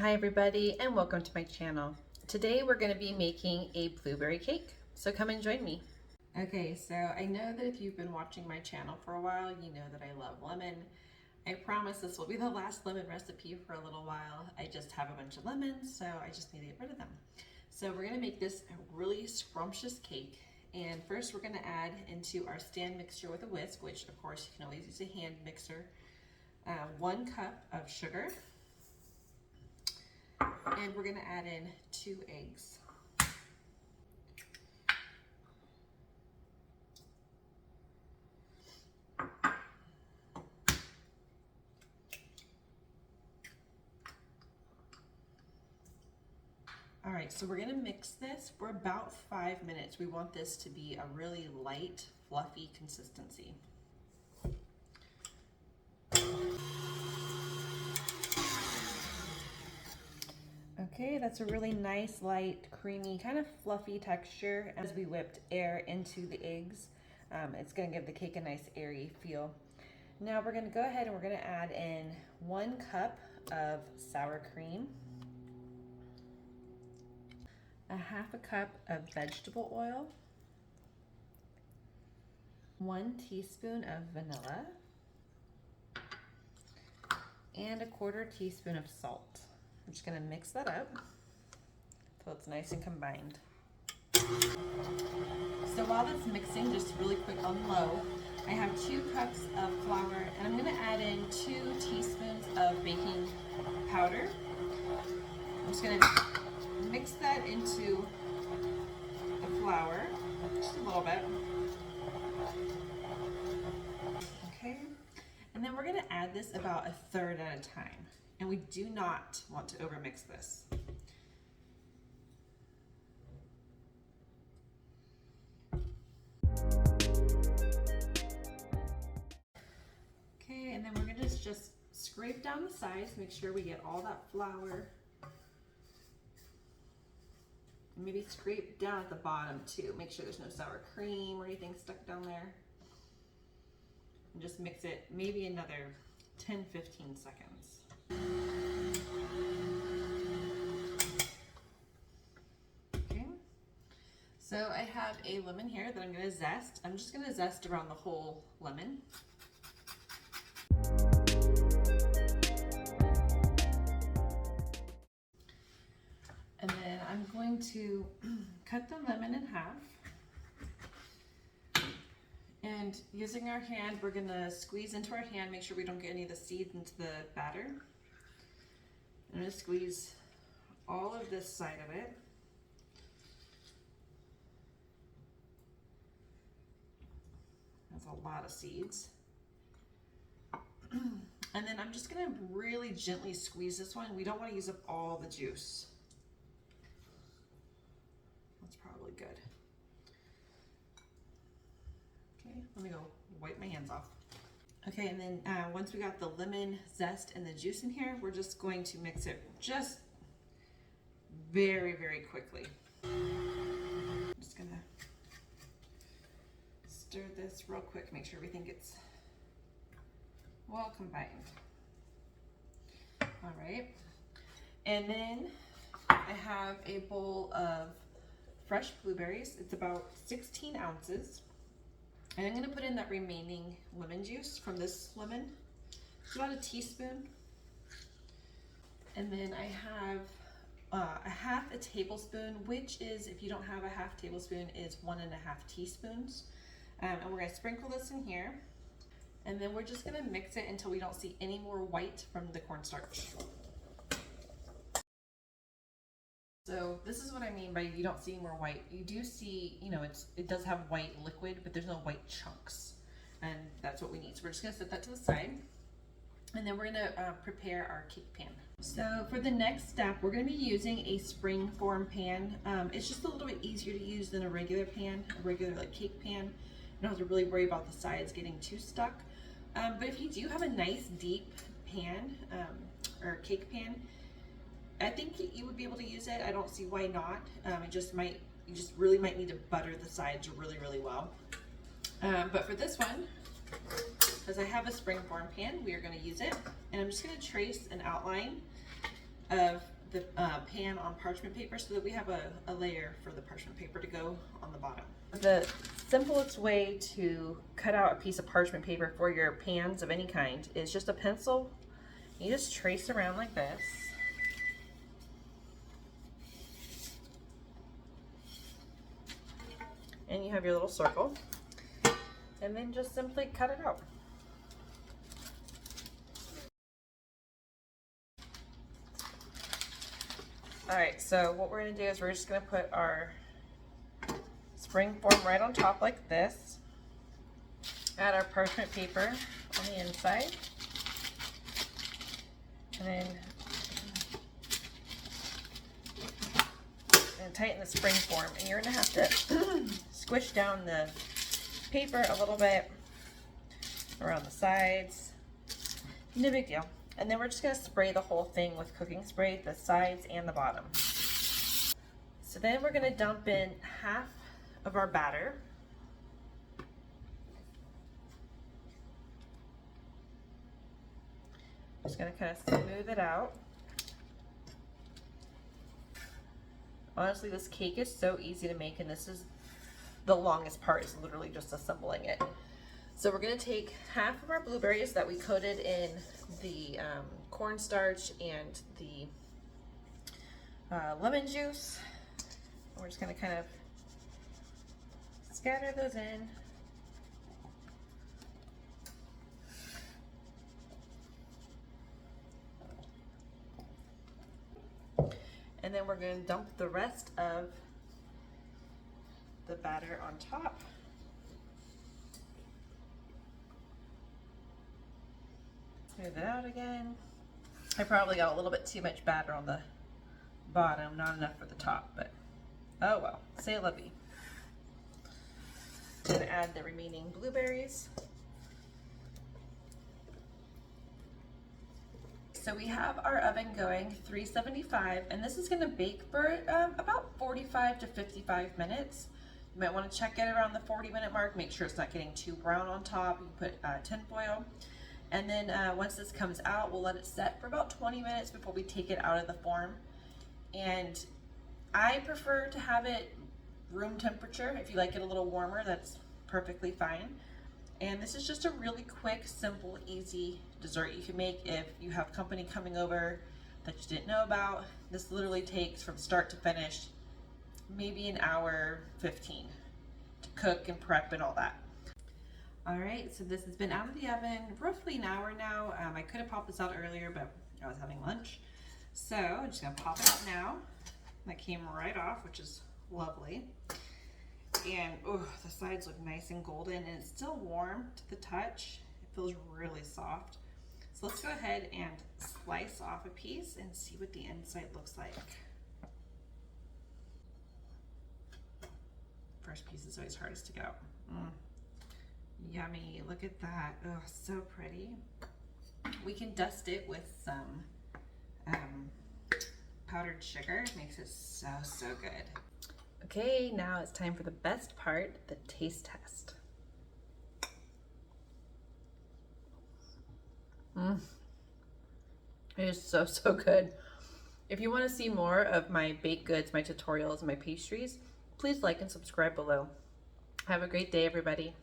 Hi everybody and welcome to my channel. Today we're going to be making a blueberry cake, so come and join me. Okay, so I know that if you've been watching my channel for a while, you know that I love lemon. I promise this will be the last lemon recipe for a little while. I just have a bunch of lemons, so I just need to get rid of them. So we're going to make this a really scrumptious cake. And first we're going to add into our stand mixture with a whisk, which of course you can always use a hand mixer, 1 cup of sugar. And we're going to add in 2 eggs. All right, so we're going to mix this for about 5 minutes. We want this to be a really light, fluffy consistency. Okay, that's a really nice, light, creamy, kind of fluffy texture. As we whipped air into the eggs, it's going to give the cake a nice airy feel. Now we're going to go ahead and we're going to add in 1 cup of sour cream, a 1/2 cup of vegetable oil, 1 teaspoon of vanilla, and a 1/4 teaspoon of salt. I'm just going to mix that up so it's nice and combined. So while that's mixing, just really quick on low, I have 2 cups of flour, and I'm going to add in 2 teaspoons of baking powder. I'm just going to mix that into the flour, just a little bit. Okay, and then we're going to add this about 1/3 at a time. And we do not want to overmix this. Okay, and then we're going to just scrape down the sides, make sure we get all that flour. And maybe scrape down at the bottom too. Make sure there's no sour cream or anything stuck down there. And just mix it maybe another 10-15 seconds. Okay, so I have a lemon here that I'm going to zest. I'm just going to zest around the whole lemon. And then I'm going to cut the lemon in half. And using our hand, we're going to squeeze into our hand, make sure we don't get any of the seeds into the batter. I'm going to squeeze all of this side of it. That's a lot of seeds. And then I'm just going to really gently squeeze this one. We don't want to use up all the juice. That's probably good. Okay, let me go wipe my hands off. Okay, and then once we got the lemon zest and the juice in here, we're just going to mix it just very, very quickly. I'm just gonna stir this real quick, make sure everything gets well combined. All right, and then I have a bowl of fresh blueberries. It's about 16 ounces. And I'm going to put in that remaining lemon juice from this lemon. It's about 1 teaspoon. And then I have a 1/2 tablespoon, which is, if you don't have a 1/2 tablespoon, is 1 1/2 teaspoons. And we're going to sprinkle this in here. And then we're just going to mix it until we don't see any more white from the cornstarch. So this is what I mean by you don't see more white. You do see, you know, it does have white liquid, but there's no white chunks. And that's what we need. So we're just gonna set that to the side. And then we're gonna prepare our cake pan. So for the next step, we're gonna be using a spring form pan. It's just a little bit easier to use than a regular pan, a regular like cake pan. You don't have to really worry about the sides getting too stuck. But if you do have a nice deep pan, or cake pan, I think you would be able to use it. I don't see why not. You just really might need to butter the sides really, really well. But for this one, as I have a spring form pan, we are going to use it. And I'm just going to trace an outline of the pan on parchment paper so that we have a layer for the parchment paper to go on the bottom. The simplest way to cut out a piece of parchment paper for your pans of any kind is just a pencil. You just trace around like this. And you have your little circle. And then just simply cut it out. All right, so what we're gonna do is we're just gonna put our spring form right on top like this. Add our parchment paper on the inside. And then tighten the spring form. And you're gonna have to squish down the paper a little bit around the sides. No big deal. And then we're just gonna spray the whole thing with cooking spray, the sides and the bottom. So then we're gonna dump in half of our batter. Just gonna kind of smooth it out. Honestly, this cake is so easy to make, and this is the longest part, is literally just assembling it. So we're gonna take half of our blueberries that we coated in the cornstarch and the lemon juice. We're just gonna kind of scatter those in. And then we're going to dump the rest of the batter on top. Smooth it out again. I probably got a little bit too much batter on the bottom, not enough for the top, but oh well, say la vie. I'm going to add the remaining blueberries. So we have our oven going 375, and this is going to bake for about 45 to 55 minutes. You might want to check it around the 40-minute mark, make sure it's not getting too brown on top. You put tin foil, and then once this comes out, we'll let it set for about 20 minutes before we take it out of the form. And I prefer to have it room temperature. If you like it a little warmer, that's perfectly fine. And this is just a really quick, simple, easy dessert you can make if you have company coming over that you didn't know about. This literally takes from start to finish maybe an hour 15 to cook and prep and all that. All right, so this has been out of the oven roughly an hour now. I could have popped this out earlier, but I was having lunch. So I'm just gonna pop it out now. That came right off, which is lovely. And oh, the sides look nice and golden, and it's still warm to the touch. It feels really soft. So let's go ahead and slice off a piece and see what the inside looks like. First piece is always hardest to get out. Yummy, look at that. Oh, so pretty. We can dust it with some powdered sugar. It makes it so, so good. Okay, now it's time for the best part, the taste test. It is so, so good. If you want to see more of my baked goods, my tutorials, and my pastries, please like and subscribe below. Have a great day, everybody.